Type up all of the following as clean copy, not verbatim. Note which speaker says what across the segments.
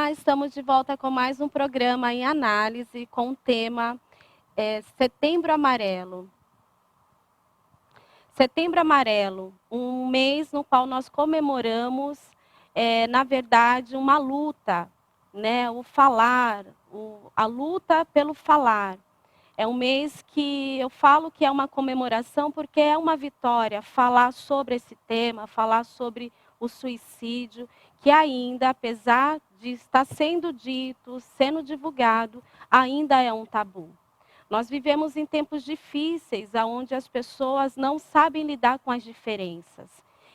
Speaker 1: Olá, estamos de volta com mais um programa em análise com o tema Setembro Amarelo. Setembro Amarelo, um mês no qual nós comemoramos, na verdade, uma luta, né? O falar, a luta pelo falar. É um mês que eu falo que é uma comemoração porque é uma vitória falar sobre esse tema, falar sobre o suicídio, que ainda, apesar de estar sendo dito, sendo divulgado, ainda é um tabu. Nós vivemos em tempos difíceis, onde as pessoas não sabem lidar com as diferenças.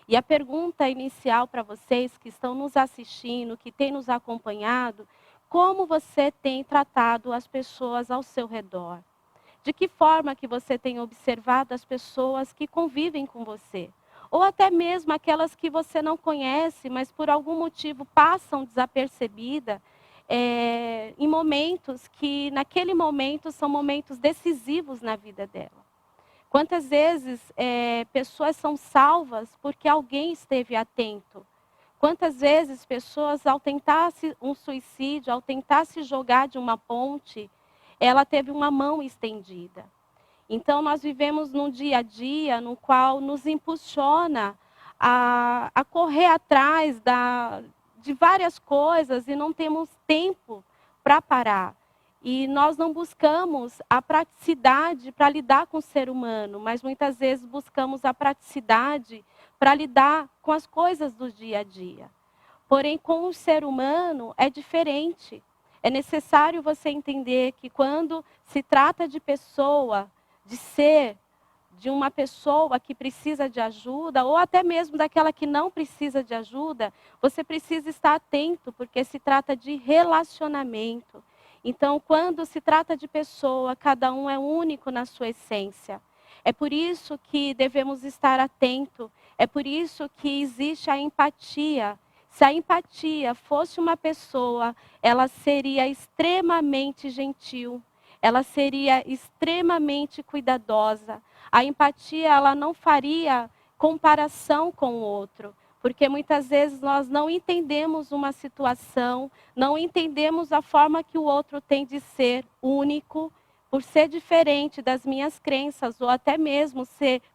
Speaker 1: E a pergunta inicial para vocês que estão nos assistindo, que têm nos acompanhado, como você tem tratado as pessoas ao seu redor? De que forma que você tem observado as pessoas que convivem com você? Ou até mesmo aquelas que você não conhece, mas por algum motivo passam desapercebida, em momentos que, naquele momento, são momentos decisivos na vida dela. Quantas vezes pessoas são salvas porque alguém esteve atento? Quantas vezes pessoas, ao tentar um suicídio, ao tentar se jogar de uma ponte, ela teve uma mão estendida. Então, nós vivemos num dia a dia no qual nos impulsiona a correr atrás de várias coisas e não temos tempo para parar. E nós não buscamos a praticidade para lidar com o ser humano, mas muitas vezes buscamos a praticidade para lidar com as coisas do dia a dia. Porém, com o ser humano é diferente. É necessário você entender que quando se trata de pessoa, de ser, de uma pessoa que precisa de ajuda, ou até mesmo daquela que não precisa de ajuda, você precisa estar atento, porque se trata de relacionamento. Então, quando se trata de pessoa, cada um é único na sua essência. É por isso que devemos estar atentos, é por isso que existe a empatia. Se a empatia fosse uma pessoa, ela seria extremamente gentil, ela seria extremamente cuidadosa. A empatia, ela não faria comparação com o outro, porque muitas vezes nós não entendemos uma situação, não entendemos a forma que o outro tem de ser único, por ser diferente das minhas crenças, ou até mesmo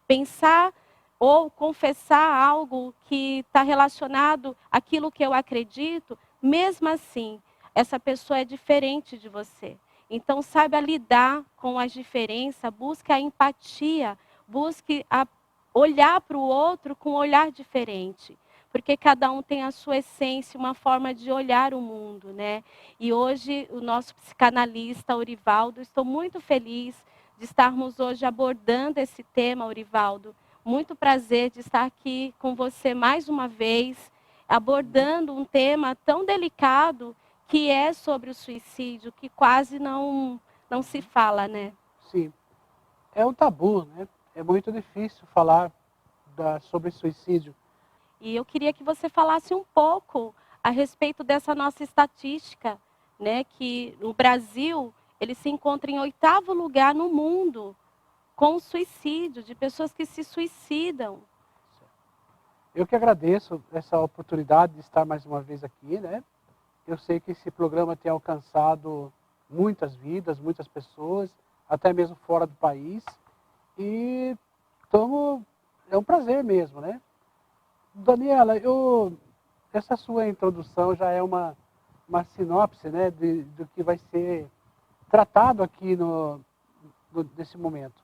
Speaker 1: pensar ou confessar algo que está relacionado àquilo que eu acredito, mesmo assim, essa pessoa é diferente de você. Então, saiba lidar com as diferenças, busque a empatia, busque olhar para o outro com um olhar diferente. Porque cada um tem a sua essência, uma forma de olhar o mundo, né? E hoje, o nosso psicanalista, Orivaldo, estou muito feliz de estarmos hoje abordando esse tema, Orivaldo. Muito prazer de estar aqui com você mais uma vez, abordando um tema tão delicado que é sobre o suicídio, que quase não se fala, né?
Speaker 2: Sim, é um tabu, né? É muito difícil falar sobre suicídio.
Speaker 1: E eu queria que você falasse um pouco a respeito dessa nossa estatística, né? Que no Brasil ele se encontra em 8º lugar no mundo com o suicídio, de pessoas que se suicidam.
Speaker 2: Eu que agradeço essa oportunidade de estar mais uma vez aqui, né? Eu sei que esse programa tem alcançado muitas vidas, muitas pessoas, até mesmo fora do país. E é um prazer mesmo, né? Daniela, essa sua introdução já é uma sinopse, né, do que vai ser tratado aqui nesse momento.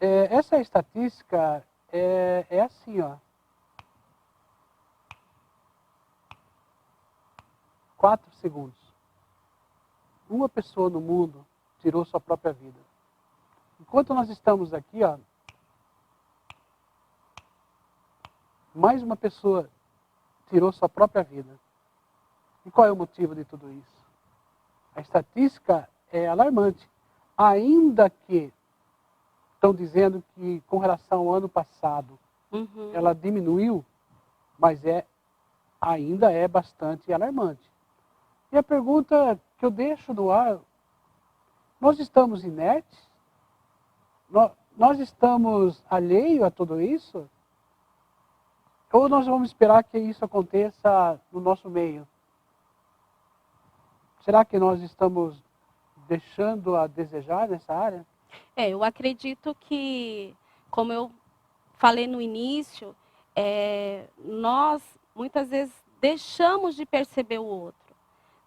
Speaker 2: Essa estatística é assim, ó. 4 segundos. Uma pessoa no mundo tirou sua própria vida. Enquanto nós estamos aqui, ó, mais uma pessoa tirou sua própria vida. E qual é o motivo de tudo isso? A estatística é alarmante. Ainda que estão dizendo que com relação ao ano passado, ela diminuiu, mas ainda é bastante alarmante. E a pergunta que eu deixo no ar, nós estamos inertes? Nós estamos alheios a tudo isso? Ou nós vamos esperar que isso aconteça no nosso meio? será que nós estamos deixando a desejar nessa área?
Speaker 1: Eu acredito que, como eu falei no início, nós muitas vezes deixamos de perceber o outro,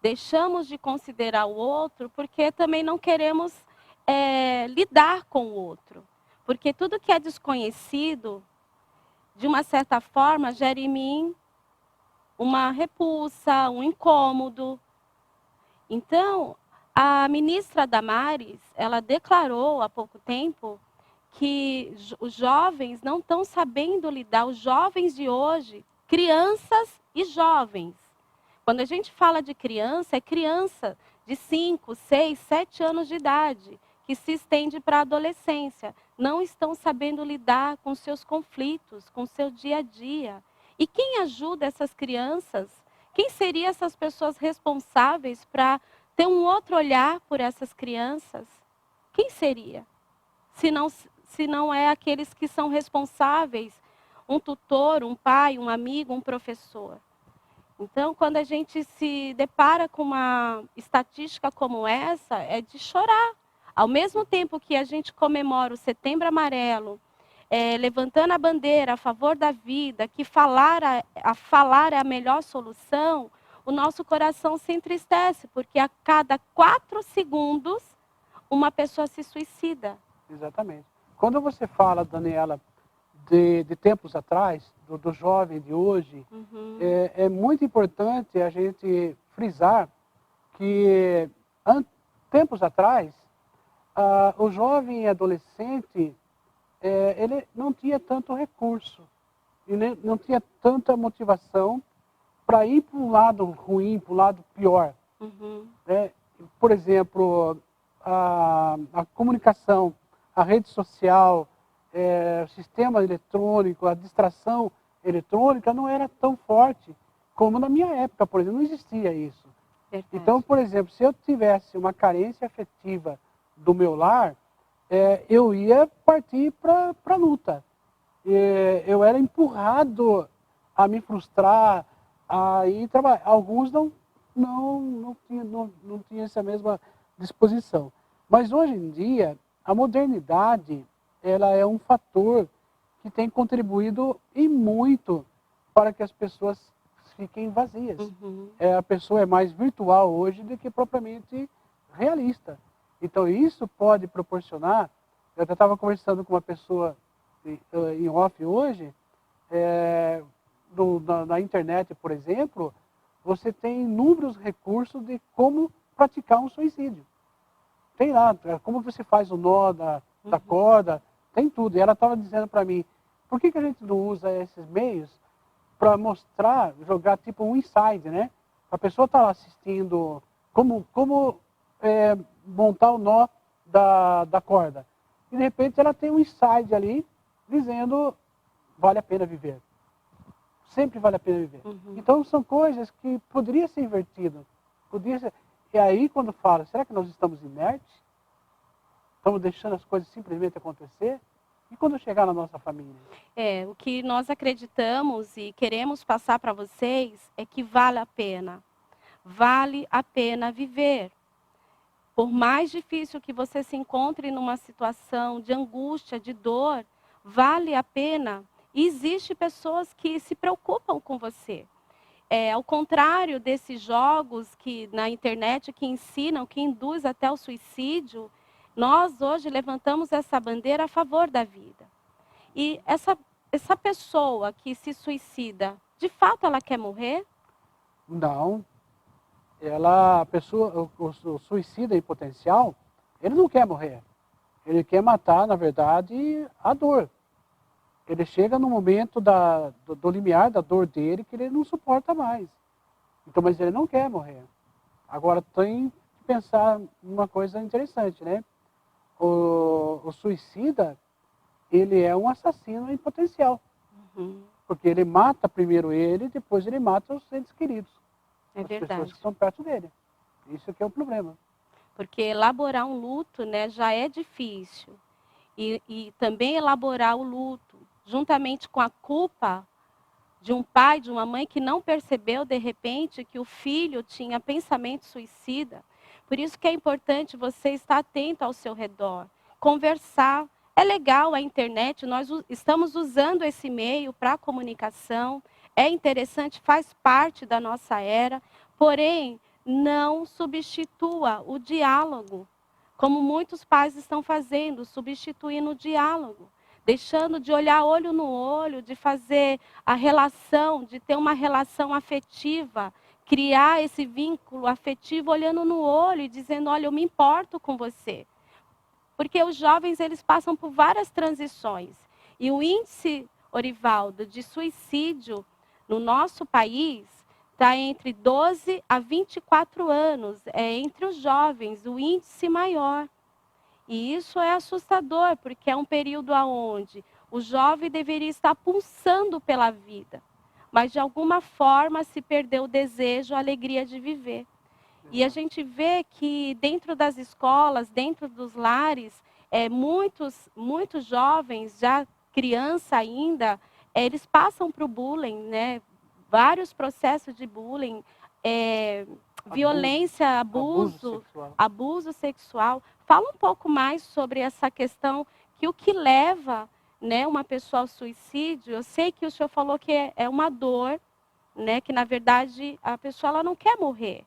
Speaker 1: deixamos de considerar o outro porque também não queremos lidar com o outro. Porque tudo que é desconhecido, de uma certa forma, gera em mim uma repulsa, um incômodo. Então, a ministra Damares, ela declarou há pouco tempo que os jovens não estão sabendo lidar, os jovens de hoje, crianças e jovens. Quando a gente fala de criança, é criança de 5, 6, 7 anos de idade, que se estende para a adolescência. Não estão sabendo lidar com seus conflitos, com o seu dia a dia. E quem ajuda essas crianças? Quem seriam essas pessoas responsáveis para ter um outro olhar por essas crianças? Quem seria? Se não é aqueles que são responsáveis, um tutor, um pai, um amigo, um professor. Então, quando a gente se depara com uma estatística como essa, é de chorar. Ao mesmo tempo que a gente comemora o Setembro Amarelo, levantando a bandeira a favor da vida, que falar é a melhor solução, o nosso coração se entristece, porque a cada 4 segundos, uma pessoa se suicida.
Speaker 2: Exatamente. Quando você fala, Daniela, de tempos atrás, do jovem de hoje,
Speaker 1: Uhum.
Speaker 2: é muito importante a gente frisar que tempos atrás, o jovem e adolescente, ele não tinha tanto recurso, ele não tinha tanta motivação para ir para um lado ruim, para um lado pior.
Speaker 1: Uhum.
Speaker 2: Por exemplo, a comunicação, a rede social, o sistema eletrônico, a distração eletrônica não era tão forte como na minha época, por exemplo, não existia isso.
Speaker 1: Verdade.
Speaker 2: Então, por exemplo, se eu tivesse uma carência afetiva do meu lar, eu ia partir para a luta. Eu era empurrado a me frustrar, a ir trabalhar. Alguns não tinham essa mesma disposição. Mas hoje em dia, a modernidade ela é um fator que tem contribuído e muito para que as pessoas fiquem vazias.
Speaker 1: Uhum.
Speaker 2: A pessoa é mais virtual hoje do que propriamente realista. Então isso pode proporcionar, eu até estava conversando com uma pessoa em off hoje, na internet, por exemplo, você tem inúmeros recursos de como praticar um suicídio. Tem lá, como você faz o nó da corda, tem tudo. E ela estava dizendo para mim, por que a gente não usa esses meios para mostrar, jogar tipo um inside, né? A pessoa está lá assistindo como montar o nó da corda. E de repente ela tem um inside ali dizendo, vale a pena viver. Sempre vale a pena viver.
Speaker 1: Uhum.
Speaker 2: Então são coisas que poderiam ser invertidas. E aí quando fala, será que nós estamos inertes? Estamos deixando as coisas simplesmente acontecer? E quando chegar na nossa família?
Speaker 1: O que nós acreditamos e queremos passar para vocês é que vale a pena. Vale a pena viver. Por mais difícil que você se encontre numa situação de angústia, de dor, vale a pena. E existem pessoas que se preocupam com você. Ao contrário desses jogos que na internet que ensinam, que induz até o suicídio, nós hoje levantamos essa bandeira a favor da vida. E essa pessoa que se suicida, de fato ela quer morrer?
Speaker 2: Não. A pessoa, o suicida em potencial, ele não quer morrer. Ele quer matar, na verdade, a dor. Ele chega no momento do limiar da dor dele que ele não suporta mais. Então, mas ele não quer morrer. Agora, tem que pensar numa coisa interessante, né? O suicida, ele é um assassino em potencial.
Speaker 1: Uhum.
Speaker 2: Porque ele mata primeiro ele, depois ele mata os entes queridos.
Speaker 1: É
Speaker 2: as
Speaker 1: verdade.
Speaker 2: pessoas que estão perto dele. Isso que é o problema.
Speaker 1: Porque elaborar um luto, né, já é difícil. E também elaborar o luto, juntamente com a culpa, de um pai, de uma mãe que não percebeu, de repente, que o filho tinha pensamento suicida. Por isso que é importante você estar atento ao seu redor, conversar. É legal a internet, nós estamos usando esse meio para comunicação, é interessante, faz parte da nossa era, porém, não substitua o diálogo, como muitos pais estão fazendo, substituindo o diálogo, deixando de olhar olho no olho, de fazer a relação, de ter uma relação afetiva, criar esse vínculo afetivo olhando no olho e dizendo, olha, eu me importo com você. Porque os jovens, eles passam por várias transições. E o índice, Orivaldo, de suicídio no nosso país está entre 12 a 24 anos. É entre os jovens o índice maior. E isso é assustador, porque é um período onde o jovem deveria estar pulsando pela vida. Mas, de alguma forma, se perdeu o desejo, a alegria de viver. E a gente vê que dentro das escolas, dentro dos lares, muitos jovens, já criança ainda, eles passam para o bullying, né? Vários processos de bullying, violência, abuso sexual. Fala um pouco mais sobre essa questão, que o que leva, né, uma pessoa ao suicídio. Eu sei que o senhor falou que é uma dor, né, que na verdade a pessoa ela não quer morrer.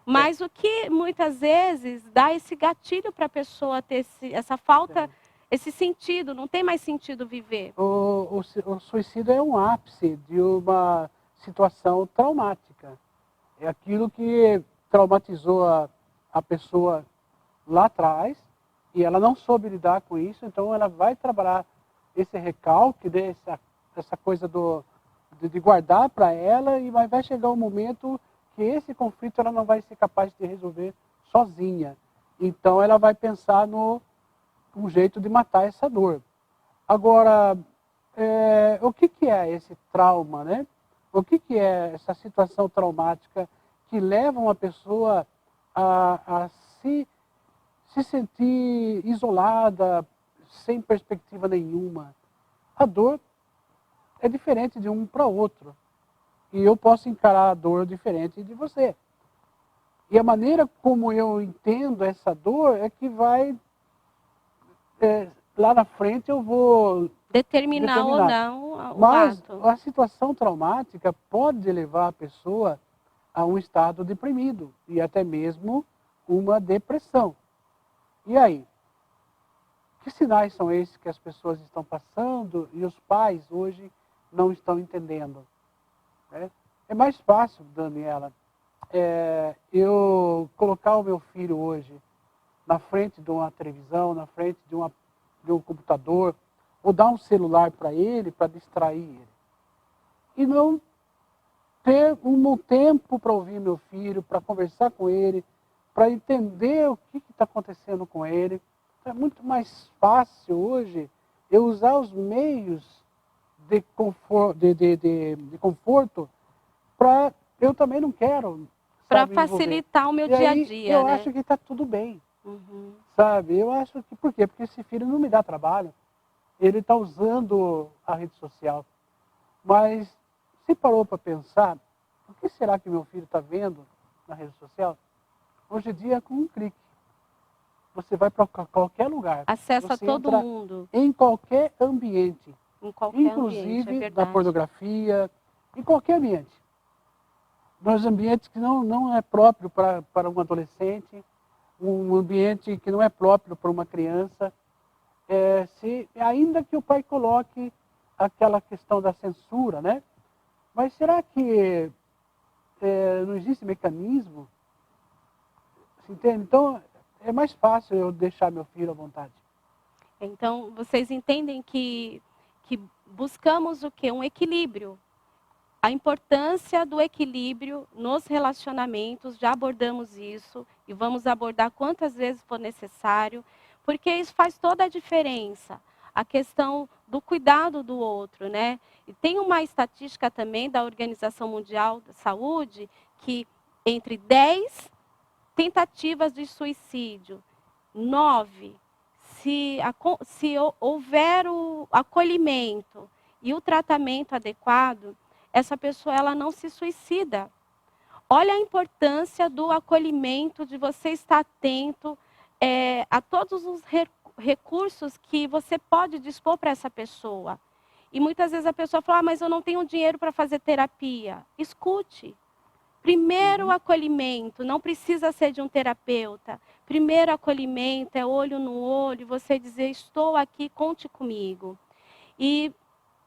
Speaker 1: Mas o que muitas vezes dá esse gatilho para a pessoa ter essa falta, esse sentido, não tem mais sentido viver.
Speaker 2: O suicídio é um ápice de uma situação traumática. É aquilo que traumatizou a pessoa lá atrás e ela não soube lidar com isso, então ela vai trabalhar esse recalque, essa coisa de guardar para ela, e vai chegar um momento que esse conflito ela não vai ser capaz de resolver sozinha. Então ela vai pensar no jeito de matar essa dor. Agora, o que é esse trauma, né? O que é essa situação traumática que leva uma pessoa a se sentir isolada, sem perspectiva nenhuma? A dor é diferente de um para outro. E eu posso encarar a dor diferente de você. E a maneira como eu entendo essa dor é que vai... lá na frente eu vou
Speaker 1: determinar ou não o
Speaker 2: Mas
Speaker 1: ato.
Speaker 2: a situação traumática pode levar a pessoa a um estado deprimido e até mesmo uma depressão. E aí? Que sinais são esses que as pessoas estão passando e os pais hoje não estão entendendo? É mais fácil, Daniela, eu colocar o meu filho hoje na frente de uma televisão, na frente de um computador, ou dar um celular para ele, para distrair ele. E não ter um tempo para ouvir meu filho, para conversar com ele, para entender o que está acontecendo com ele. É muito mais fácil hoje eu usar os meios de conforto para... Eu também não quero,
Speaker 1: para facilitar o meu dia a dia,
Speaker 2: eu acho que está tudo bem. Sabe? Eu acho que... Por quê? Porque esse filho não me dá trabalho. Ele está usando a rede social. Mas se parou para pensar, o que será que meu filho está vendo na rede social? Hoje em dia, com um clique, você vai para qualquer lugar.
Speaker 1: Acessa todo mundo.
Speaker 2: Em qualquer ambiente.
Speaker 1: Em qualquer
Speaker 2: inclusive
Speaker 1: ambiente,
Speaker 2: da pornografia, em qualquer ambiente. Nos ambientes que não é próprio para um adolescente, um ambiente que não é próprio para uma criança. Ainda que o pai coloque aquela questão da censura, né? Mas será que não existe mecanismo? Você entende? Então, é mais fácil eu deixar meu filho à vontade.
Speaker 1: Então, vocês entendem que buscamos o quê? Um equilíbrio. A importância do equilíbrio nos relacionamentos, já abordamos isso e vamos abordar quantas vezes for necessário, porque isso faz toda a diferença. A questão do cuidado do outro, né? E tem uma estatística também da Organização Mundial da Saúde que entre 10 tentativas de suicídio, 9, se houver o acolhimento e o tratamento adequado, essa pessoa ela não se suicida. Olha a importância do acolhimento, de você estar atento a todos os recursos que você pode dispor para essa pessoa. E muitas vezes a pessoa fala, mas eu não tenho dinheiro para fazer terapia. Escute. Primeiro acolhimento, não precisa ser de um terapeuta. Primeiro acolhimento é olho no olho, você dizer, estou aqui, conte comigo. E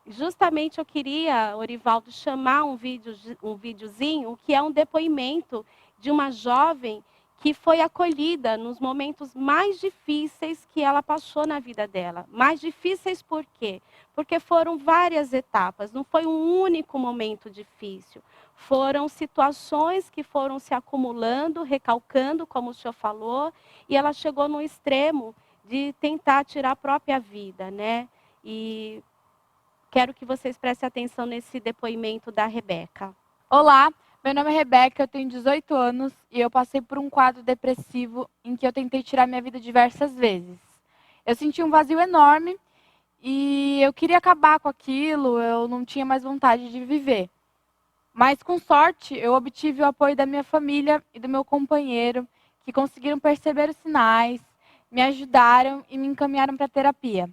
Speaker 1: justamente eu queria, Orivaldo, chamar um videozinho, que é um depoimento de uma jovem que foi acolhida nos momentos mais difíceis que ela passou na vida dela. Mais difíceis por quê? Porque foram várias etapas, não foi um único momento difícil. Foram situações que foram se acumulando, recalcando, como o senhor falou, e ela chegou no extremo de tentar tirar a própria vida, né? E quero que vocês prestem atenção nesse depoimento da Rebeca.
Speaker 3: Olá, meu nome é Rebeca, eu tenho 18 anos e eu passei por um quadro depressivo em que eu tentei tirar minha vida diversas vezes. Eu senti um vazio enorme e eu queria acabar com aquilo, eu não tinha mais vontade de viver. Mas, com sorte, eu obtive o apoio da minha família e do meu companheiro, que conseguiram perceber os sinais, me ajudaram e me encaminharam para a terapia.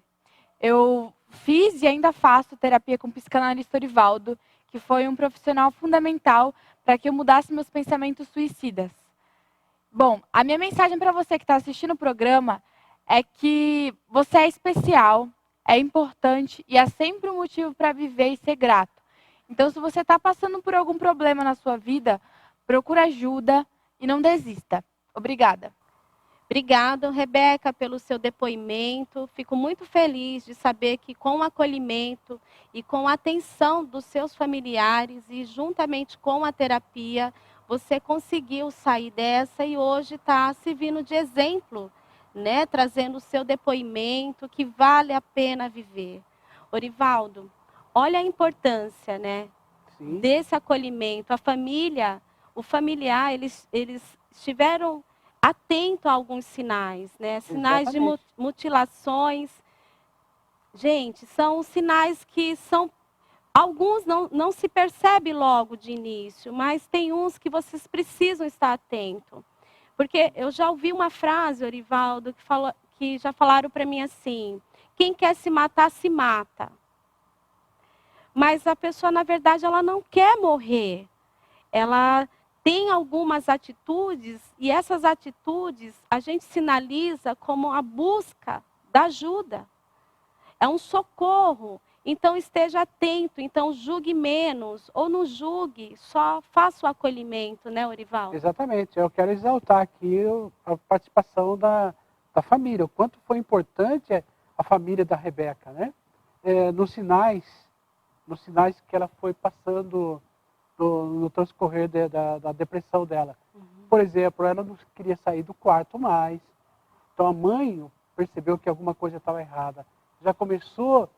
Speaker 3: Eu fiz e ainda faço terapia com o psicanalista Orivaldo, que foi um profissional fundamental para que eu mudasse meus pensamentos suicidas. Bom, a minha mensagem para você que está assistindo o programa é que você é especial, é importante e há sempre um motivo para viver e ser grato. Então, se você está passando por algum problema na sua vida, procure ajuda e não desista. Obrigada.
Speaker 1: Obrigada, Rebeca, pelo seu depoimento. Fico muito feliz de saber que com o acolhimento e com a atenção dos seus familiares e juntamente com a terapia, você conseguiu sair dessa e hoje está servindo de exemplo, né? Trazendo o seu depoimento que vale a pena viver. Orivaldo, olha a importância, né?
Speaker 2: Sim.
Speaker 1: Desse acolhimento. A família, o familiar, eles estiveram atento a alguns sinais, né? Sinais de
Speaker 2: Exatamente.
Speaker 1: mutilações. Gente, são sinais que são... Alguns não se percebe logo de início, mas tem uns que vocês precisam estar atento. Porque eu já ouvi uma frase, Orivaldo, que já falaram para mim assim, quem quer se matar, se mata. Mas a pessoa, na verdade, ela não quer morrer. Ela tem algumas atitudes, e essas atitudes a gente sinaliza como a busca da ajuda. É um socorro. Então esteja atento, então julgue menos, ou não julgue, só faça o acolhimento, né, Orivaldo?
Speaker 2: Exatamente. Eu quero exaltar aqui a participação da família, o quanto foi importante a família da Rebeca, né? Nos sinais que ela foi passando no transcorrer da depressão dela. Por exemplo, ela não queria sair do quarto mais. Então a mãe percebeu que alguma coisa estava errada. Já começou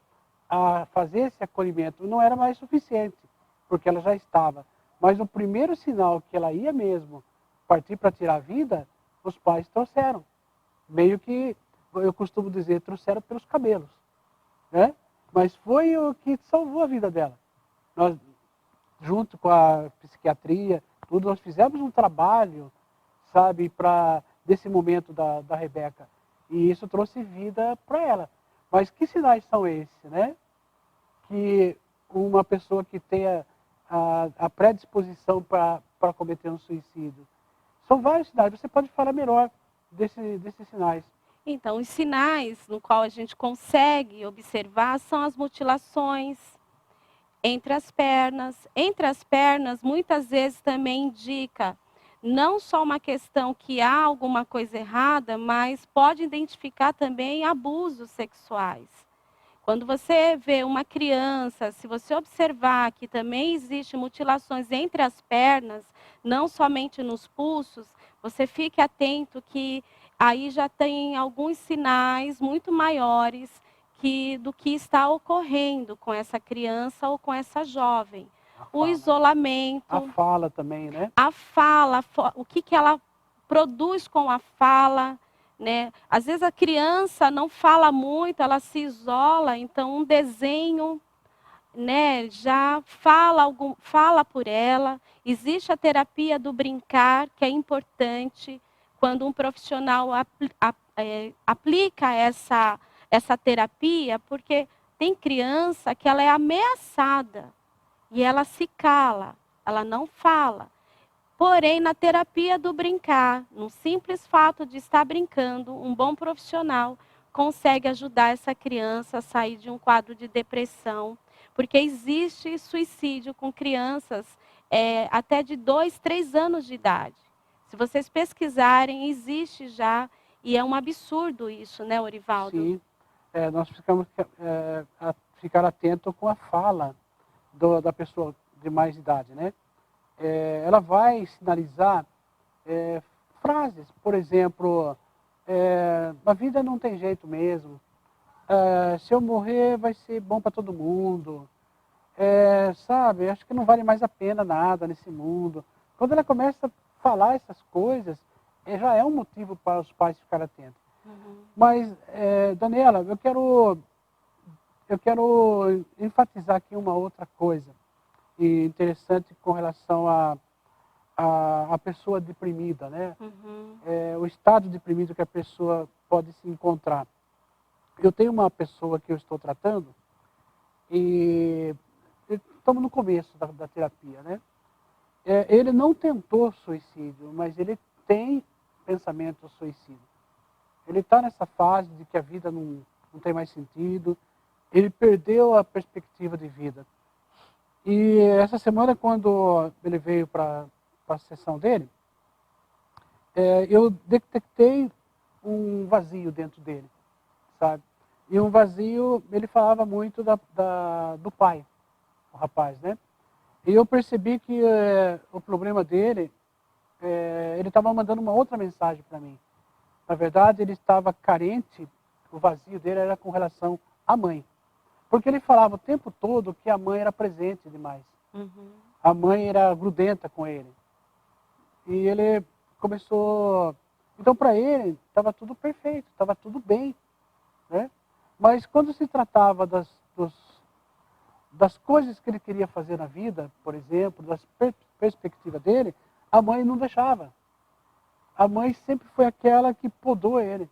Speaker 2: a fazer esse acolhimento. Não era mais suficiente, porque ela já estava. Mas no primeiro sinal que ela ia mesmo partir para tirar a vida, os pais trouxeram. Meio que, eu costumo dizer, trouxeram pelos cabelos, né? Mas foi o que salvou a vida dela. Nós, junto com a psiquiatria, tudo, nós fizemos um trabalho, sabe, desse momento da Rebeca. E isso trouxe vida para ela. Mas que sinais são esses, né? Que uma pessoa que tenha a predisposição para cometer um suicídio. São vários sinais. Você pode falar melhor desses sinais.
Speaker 1: Então, os sinais no qual a gente consegue observar são as mutilações entre as pernas. Entre as pernas, muitas vezes também indica não só uma questão que há alguma coisa errada, mas pode identificar também abusos sexuais. Quando você vê uma criança, se você observar que também existem mutilações entre as pernas, não somente nos pulsos, você fique atento que aí já tem alguns sinais muito maiores do que está ocorrendo com essa criança ou com essa jovem. O isolamento.
Speaker 2: A fala também, né?
Speaker 1: A fala, o que ela produz com a fala, né? Às vezes a criança não fala muito, ela se isola, então um desenho né, já fala por ela. Existe a terapia do brincar, que é importante quando um profissional aplica essa terapia, porque tem criança que ela é ameaçada e ela se cala, ela não fala. Porém, na terapia do brincar, no simples fato de estar brincando, um bom profissional consegue ajudar essa criança a sair de um quadro de depressão, porque existe suicídio com crianças até de 2, 3 anos de idade. Se vocês pesquisarem, existe já, e é um absurdo isso, né, Orivaldo?
Speaker 2: Sim, nós ficamos a ficar atento com a fala da pessoa de mais idade, né? Ela vai sinalizar frases, por exemplo, a vida não tem jeito mesmo, se eu morrer vai ser bom para todo mundo, sabe, acho que não vale mais a pena nada nesse mundo. Quando ela começa a falar essas coisas, já é um motivo para os pais ficarem atentos.
Speaker 1: Uhum.
Speaker 2: Mas, Daniela, eu quero enfatizar aqui uma outra coisa interessante com relação a pessoa deprimida, né?
Speaker 1: Uhum.
Speaker 2: O estado deprimido que a pessoa pode se encontrar. Eu tenho uma pessoa que eu estou tratando e estamos no começo da terapia, né? Ele não tentou suicídio, mas ele tem pensamento suicida. Ele está nessa fase de que a vida não tem mais sentido, ele perdeu a perspectiva de vida. E essa semana, quando ele veio para a sessão dele, eu detectei um vazio dentro dele, sabe? E um vazio, ele falava muito do pai, o rapaz, né? E eu percebi que o problema dele, ele estava mandando uma outra mensagem para mim. Na verdade, ele estava carente, o vazio dele era com relação à mãe. Porque ele falava o tempo todo que a mãe era presente demais.
Speaker 1: Uhum.
Speaker 2: A mãe era grudenta com ele. E ele começou... Então, para ele, estava tudo perfeito, estava tudo bem, né? Mas quando se tratava das coisas que ele queria fazer na vida, por exemplo, das perspectivas dele, a mãe não deixava. A mãe sempre foi aquela que podou ele,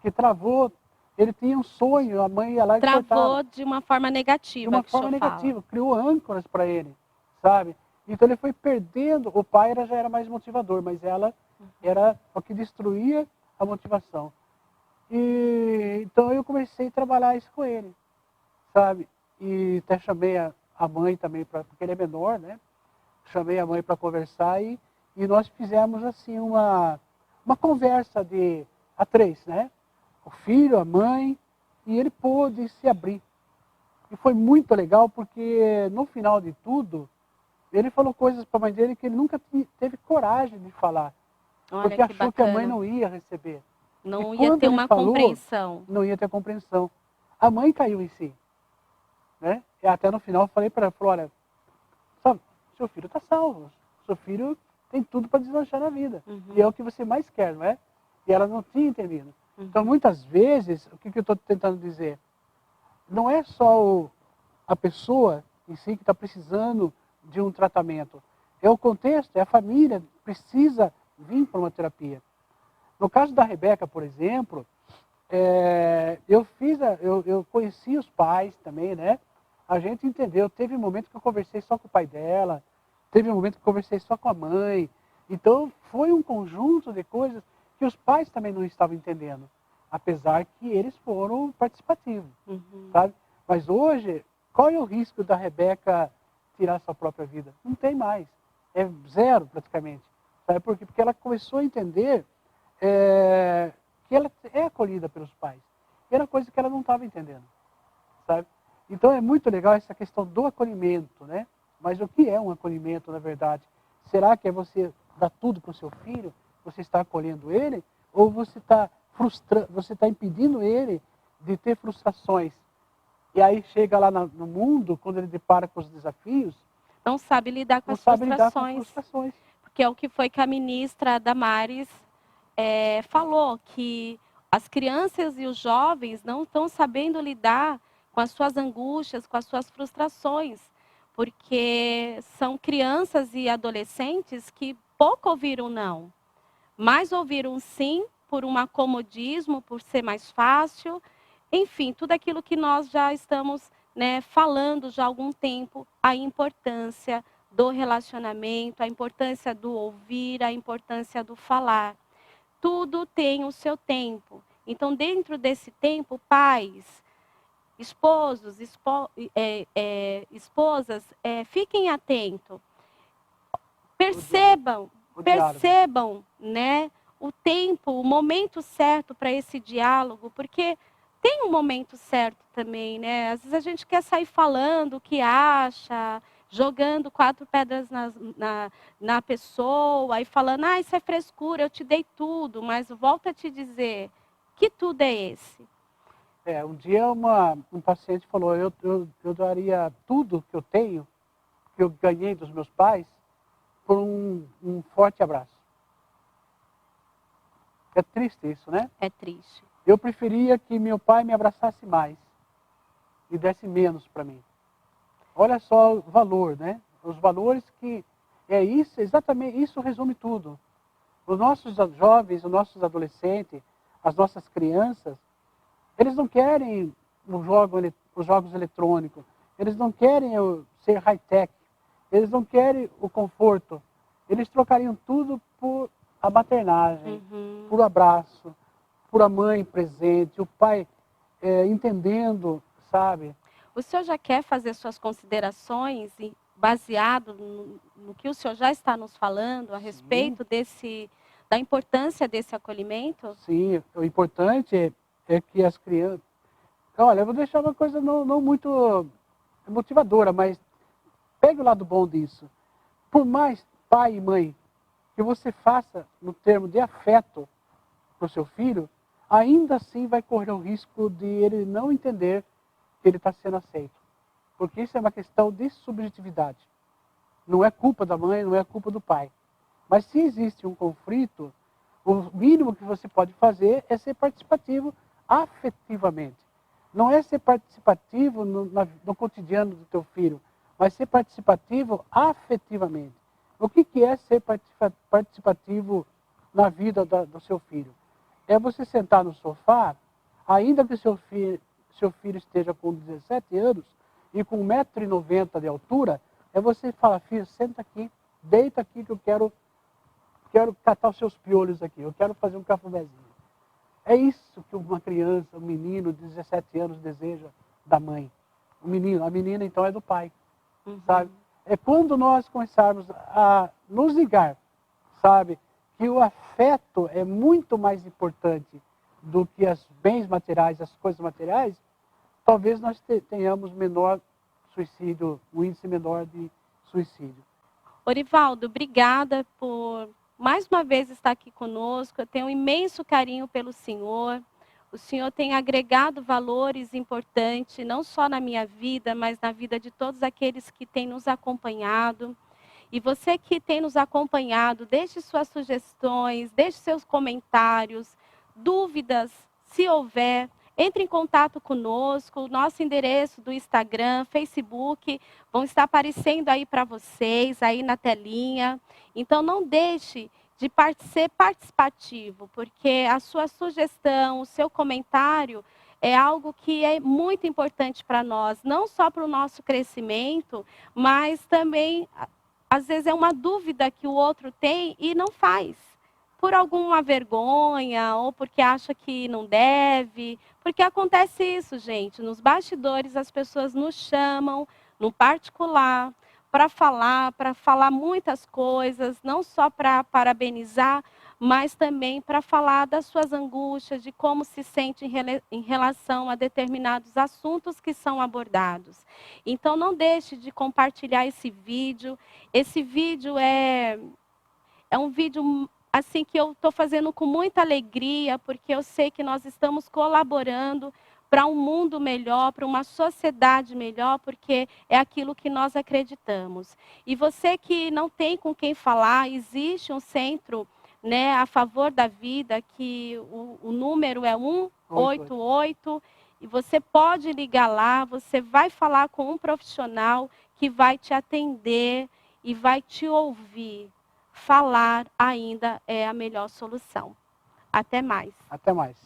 Speaker 2: que travou. Ele tinha um sonho, a mãe ia lá e cortava.
Speaker 1: Travou de uma forma negativa.
Speaker 2: De uma forma negativa, criou âncoras para ele, sabe? Então ele foi perdendo, o pai já era mais motivador, mas ela era o que destruía a motivação. E então eu comecei a trabalhar isso com ele, sabe? E até chamei a mãe também, porque ele é menor, né? Chamei a mãe para conversar e nós fizemos assim uma conversa a três, né? O filho, a mãe, e ele pôde se abrir. E foi muito legal porque no final de tudo, ele falou coisas para a mãe dele que ele nunca teve coragem de falar.
Speaker 1: Olha,
Speaker 2: porque achou que a mãe não ia receber.
Speaker 1: Não ia ter uma compreensão.
Speaker 2: Não ia ter compreensão. A mãe caiu em si. Né? E até no final eu falei para ela, falou, olha, sabe, seu filho está salvo. Seu filho tem tudo para deslanchar na vida.
Speaker 1: Uhum.
Speaker 2: E é o que você mais quer, não é? E ela não tinha entendido. Uhum. Então, muitas vezes, o que eu estou tentando dizer? Não é só a pessoa em si que está precisando de um tratamento. É o contexto, é a família que precisa vir para uma terapia. No caso da Rebeca, por exemplo, eu conheci os pais também, né? A gente entendeu. Teve um momento que eu conversei só com o pai dela, teve um momento que eu conversei só com a mãe. Então, foi um conjunto de coisas que os pais também não estavam entendendo, apesar que eles foram participativos, sabe? Mas hoje, qual é o risco da Rebeca tirar sua própria vida? Não tem mais. É zero, praticamente. Sabe por quê? Porque ela começou a entender que ela é acolhida pelos pais. Era coisa que ela não estava entendendo, sabe? Então é muito legal essa questão do acolhimento, né? Mas o que é um acolhimento, na verdade? Será que é você dar tudo para o seu filho? Você está acolhendo ele? Ou você está você está impedindo ele de ter frustrações? E aí chega lá no mundo, quando ele depara com os desafios,
Speaker 1: não sabe lidar com as frustrações. Porque é o que foi que a ministra Damares falou, que as crianças e os jovens não estão sabendo lidar com as suas angústias, com as suas frustrações, porque são crianças e adolescentes que pouco ouviram não, mais ouviram sim por um acomodismo, por ser mais fácil, enfim, tudo aquilo que nós já estamos, né, falando já há algum tempo, a importância do relacionamento, a importância do ouvir, a importância do falar. Tudo tem o seu tempo. Então, dentro desse tempo, pais, esposos, esposas, fiquem atentos. Percebam,
Speaker 2: O diálogo.
Speaker 1: percebam, né, o tempo, o momento certo para esse diálogo, porque tem um momento certo também, né? Às vezes a gente quer sair falando o que acha, jogando 4 pedras na pessoa e falando, ah, isso é frescura, eu te dei tudo, mas volto a te dizer, que tudo é esse?
Speaker 2: Um dia um paciente falou, eu daria tudo que eu tenho, que eu ganhei dos meus pais, por um forte abraço. É triste isso, né?
Speaker 1: É triste.
Speaker 2: Eu preferia que meu pai me abraçasse mais e desse menos para mim. Olha só o valor, né? Os valores que é isso, exatamente isso resume tudo. Os nossos jovens, os nossos adolescentes, as nossas crianças, eles não querem os jogos eletrônicos, eles não querem ser high-tech, eles não querem o conforto. Eles trocariam tudo por a maternagem, por o abraço, por a mãe presente, o pai entendendo, sabe?
Speaker 1: O senhor já quer fazer suas considerações baseado no que o senhor já está nos falando a respeito da importância desse acolhimento?
Speaker 2: Sim, o importante é que as crianças... Olha, eu vou deixar uma coisa não muito motivadora, mas pegue o lado bom disso. Por mais pai e mãe que você faça no termo de afeto para o seu filho, ainda assim vai correr o risco de ele não entender que ele está sendo aceito. Porque isso é uma questão de subjetividade. Não é culpa da mãe, não é culpa do pai. Mas se existe um conflito, o mínimo que você pode fazer é ser participativo afetivamente. Não é ser participativo no cotidiano do teu filho, mas ser participativo afetivamente. O que é ser participativo na vida do seu filho? É você sentar no sofá, ainda que seu filho esteja com 17 anos e com 1,90 m de altura, é você falar, filho, senta aqui, deita aqui que eu quero catar os seus piolhos aqui, eu quero fazer um cafezinho. É isso que uma criança, um menino de 17 anos deseja da mãe. O menino, a menina então é do pai, sabe? É quando nós começarmos a nos ligar, sabe? Que o afeto é muito mais importante do que os bens materiais, as coisas materiais, talvez nós tenhamos menor suicídio, um índice menor de suicídio.
Speaker 1: Orivaldo, obrigada por mais uma vez estar aqui conosco. Eu tenho um imenso carinho pelo senhor. O senhor tem agregado valores importantes, não só na minha vida, mas na vida de todos aqueles que têm nos acompanhado. E você que tem nos acompanhado, deixe suas sugestões, deixe seus comentários, dúvidas, se houver. Entre em contato conosco, o nosso endereço do Instagram, Facebook, vão estar aparecendo aí para vocês, aí na telinha. Então, não deixe de ser participativo, porque a sua sugestão, o seu comentário é algo que é muito importante para nós, não só para o nosso crescimento, mas também, às vezes, é uma dúvida que o outro tem e não faz. Por alguma vergonha, ou porque acha que não deve. Porque acontece isso, gente. Nos bastidores, as pessoas nos chamam, no particular, para falar muitas coisas, não só para parabenizar, mas também para falar das suas angústias, de como se sente em relação a determinados assuntos que são abordados. Então, não deixe de compartilhar esse vídeo. Esse vídeo é um vídeo assim que eu estou fazendo com muita alegria, porque eu sei que nós estamos colaborando para um mundo melhor, para uma sociedade melhor, porque é aquilo que nós acreditamos. E você que não tem com quem falar, existe um centro, né, a favor da vida, que o número é 188, E você pode ligar lá, você vai falar com um profissional que vai te atender e vai te ouvir. Falar ainda é a melhor solução. Até mais.
Speaker 2: Até mais.